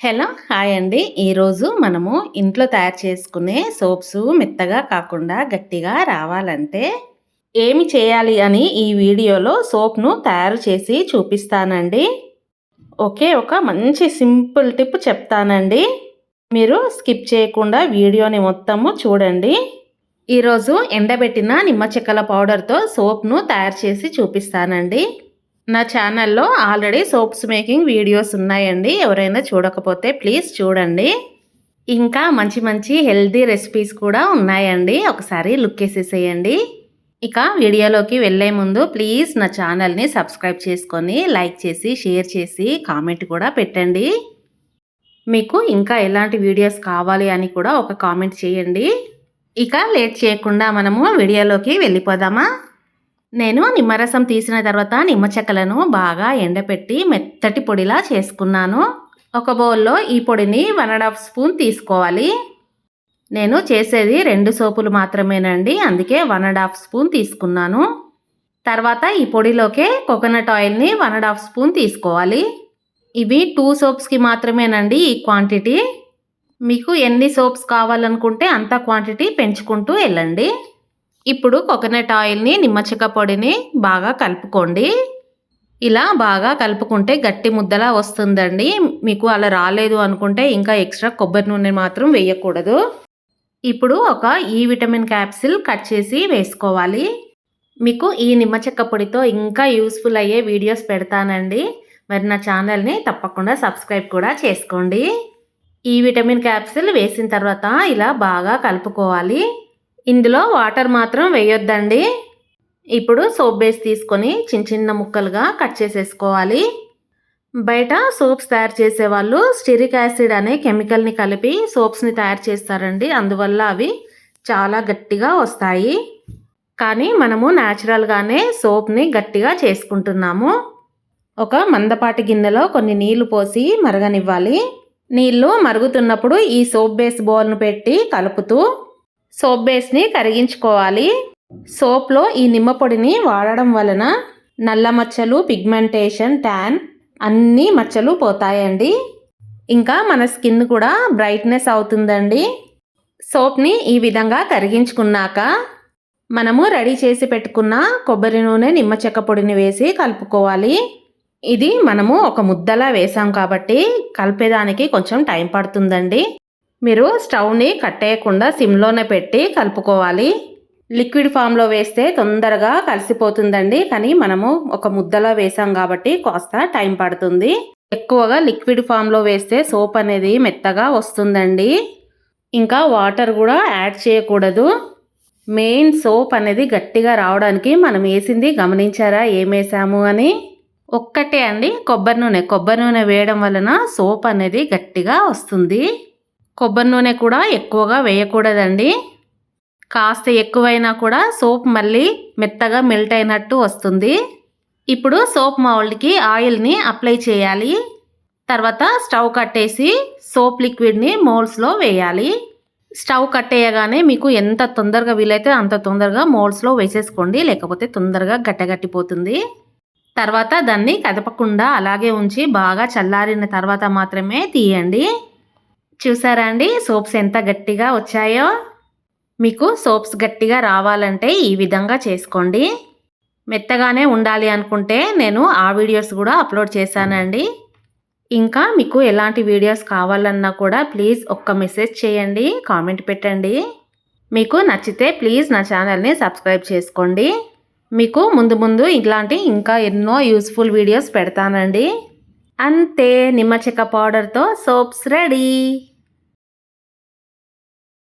Hello! Hi అండి. ఈరోజు మనము ఇంట్లో తయారు చేసుకునే సోప్స్ మెత్తగా కాకుండా గట్టిగా రావాలంటే ఏమి చేయాలి అని ఈ వీడియోలో సోప్‌ను తయారు చేసి చూపిస్తానండి. ఒకే ఒక మంచి సింపుల్ టిప్ చెప్తానండి. మీరు స్కిప్ చేయకుండా వీడియోని మొత్తము చూడండి. ఈరోజు ఎండబెట్టిన నిమ్మ చెక్కల పౌడర్‌తో సోప్‌ను తయారు చేసి చూపిస్తానండి. నా ఛానల్లో ఆల్రెడీ సోప్స్ మేకింగ్ వీడియోస్ ఉన్నాయండి. ఎవరైనా చూడకపోతే ప్లీజ్ చూడండి. ఇంకా మంచి మంచి హెల్తీ రెసిపీస్ కూడా ఉన్నాయండి. ఒకసారి లుక్ వేసేసేయండి. ఇక వీడియోలోకి వెళ్ళే ముందు ప్లీజ్ నా ఛానల్ని సబ్స్క్రైబ్ చేసుకొని లైక్ చేసి షేర్ చేసి కామెంట్ కూడా పెట్టండి. మీకు ఇంకా ఎలాంటి వీడియోస్ కావాలి అని కూడా ఒక కామెంట్ చేయండి. ఇక లేట్ చేయకుండా మనము వీడియోలోకి వెళ్ళిపోదామా? నేను నిమ్మరసం తీసిన తర్వాత నిమ్మ చెక్కలను బాగా ఎండపెట్టి మెత్తటి పొడిలా చేసుకున్నాను. ఒక బౌల్లో ఈ పొడిని 1.5 స్పూన్ తీసుకోవాలి. నేను చేసేది 2 సోపులు మాత్రమేనండి, అందుకే 1.5 స్పూన్ తీసుకున్నాను. తర్వాత ఈ పొడిలోకే కోకోనట్ ఆయిల్ని 1.5 స్పూన్ తీసుకోవాలి. ఇవి 2 సోప్స్కి మాత్రమేనండి ఈ క్వాంటిటీ. మీకు ఎన్ని సోప్స్ కావాలనుకుంటే అంత క్వాంటిటీ పెంచుకుంటూ వెళ్ళండి. ఇప్పుడు కోకోనట్ ఆయిల్ని నిమ్మ చెక్క పొడిని బాగా కలుపుకోండి. ఇలా బాగా కలుపుకుంటే గట్టి ముద్దలా వస్తుందండి. మీకు అలా రాలేదు అనుకుంటే ఇంకా ఎక్స్ట్రా కొబ్బరి నూనె మాత్రం వేయకూడదు. ఇప్పుడు ఒక ఈ విటమిన్ క్యాప్సిల్ కట్ చేసి వేసుకోవాలి. మీకు ఈ నిమ్మ చెక్క పొడితో ఇంకా యూస్ఫుల్ అయ్యే వీడియోస్ పెడతానండి. మరి నా ఛానల్ని తప్పకుండా సబ్స్క్రైబ్ కూడా చేసుకోండి. ఈ విటమిన్ క్యాప్సిల్ వేసిన తర్వాత ఇలా బాగా కలుపుకోవాలి. ఇందులో వాటర్ మాత్రం వేయొద్దండి. ఇప్పుడు సోప్ బేస్ తీసుకొని చిన్న చిన్న ముక్కలుగా కట్ చేసేసుకోవాలి. బయట సోప్స్ తయారు చేసేవాళ్ళు స్టిరిక్ యాసిడ్ అనే కెమికల్ని కలిపి సోప్స్ని తయారు చేస్తారండి. అందువల్ల అవి చాలా గట్టిగా వస్తాయి. కానీ మనము న్యాచురల్గానే సోప్ని గట్టిగా చేసుకుంటున్నాము. ఒక మందపాటి గిన్నెలో కొన్ని నీళ్లు పోసి మరగనివ్వాలి. నీళ్లు మరుగుతున్నప్పుడు ఈ సోప్ బేస్ బౌల్ను పెట్టి కలుపుతూ సోప్ బేస్ని కరిగించుకోవాలి. సోప్లో ఈ నిమ్మ పొడిని వాడడం వలన నల్ల మచ్చలు, పిగ్మెంటేషన్, ట్యాన్ అన్ని మచ్చలు పోతాయండి. ఇంకా మన స్కిన్ కూడా బ్రైట్నెస్ అవుతుందండి. సోప్ని ఈ విధంగా కరిగించుకున్నాక మనము రెడీ చేసి పెట్టుకున్న కొబ్బరి నూనె, నిమ్మ చెక్క పొడిని వేసి కలుపుకోవాలి. ఇది మనము ఒక ముద్దలా వేసాం కాబట్టి కలిపేదానికి కొంచెం టైం పడుతుందండి. మీరు స్టవ్ని కట్టేయకుండా సిమ్లోనే పెట్టి కలుపుకోవాలి. లిక్విడ్ ఫామ్లో వేస్తే తొందరగా కలిసిపోతుందండి. కానీ మనము ఒక ముద్దలో వేసాం కాబట్టి కాస్త టైం పడుతుంది. ఎక్కువగా లిక్విడ్ ఫామ్లో వేస్తే సోప్ అనేది మెత్తగా వస్తుందండి. ఇంకా వాటర్ కూడా యాడ్ చేయకూడదు. మెయిన్ సోప్ అనేది గట్టిగా రావడానికి మనం వేసింది గమనించారా ఏమేసాము అని? ఒక్కటే అండి, కొబ్బరి నూనె వేయడం వలన సోప్ అనేది గట్టిగా వస్తుంది. కొబ్బరి నూనె కూడా ఎక్కువగా వేయకూడదండి. కాస్త ఎక్కువైనా కూడా సోప్ మళ్ళీ మెత్తగా మెల్ట్ అయినట్టు వస్తుంది. ఇప్పుడు సోప్ మౌల్డ్కి ఆయిల్ని అప్లై చేయాలి. తర్వాత స్టవ్ కట్టేసి సోప్ లిక్విడ్ని మోల్డ్స్లో వేయాలి. స్టవ్ కట్టేయగానే మీకు ఎంత తొందరగా వీలైతే అంత తొందరగా మోల్డ్స్లో వేసేసుకోండి, లేకపోతే తొందరగా గట్టగట్టిపోతుంది. తర్వాత దాన్ని కదపకుండా అలాగే ఉంచి బాగా చల్లారిన తర్వాత మాత్రమే తీయండి. చూసారా అండి సోప్స్ ఎంత గట్టిగా వచ్చాయో? మీకు సోప్స్ గట్టిగా రావాలంటే ఈ విధంగా చేసుకోండి. మెత్తగానే ఉండాలి అనుకుంటే నేను ఆ వీడియోస్ కూడా అప్లోడ్ చేశానండి. ఇంకా మీకు ఎలాంటి వీడియోస్ కావాలన్నా కూడా ప్లీజ్ ఒక్క మెసేజ్ చేయండి, కామెంట్ పెట్టండి. మీకు నచ్చితే ప్లీజ్ నా ఛానల్ని సబ్స్క్రైబ్ చేసుకోండి. మీకు ముందు ఇట్లాంటి ఇంకా ఎన్నో యూస్ఫుల్ వీడియోస్ పెడతానండి. అంతే, నిమ్మ చెక్క పౌడర్తో సోప్స్ రెడీ.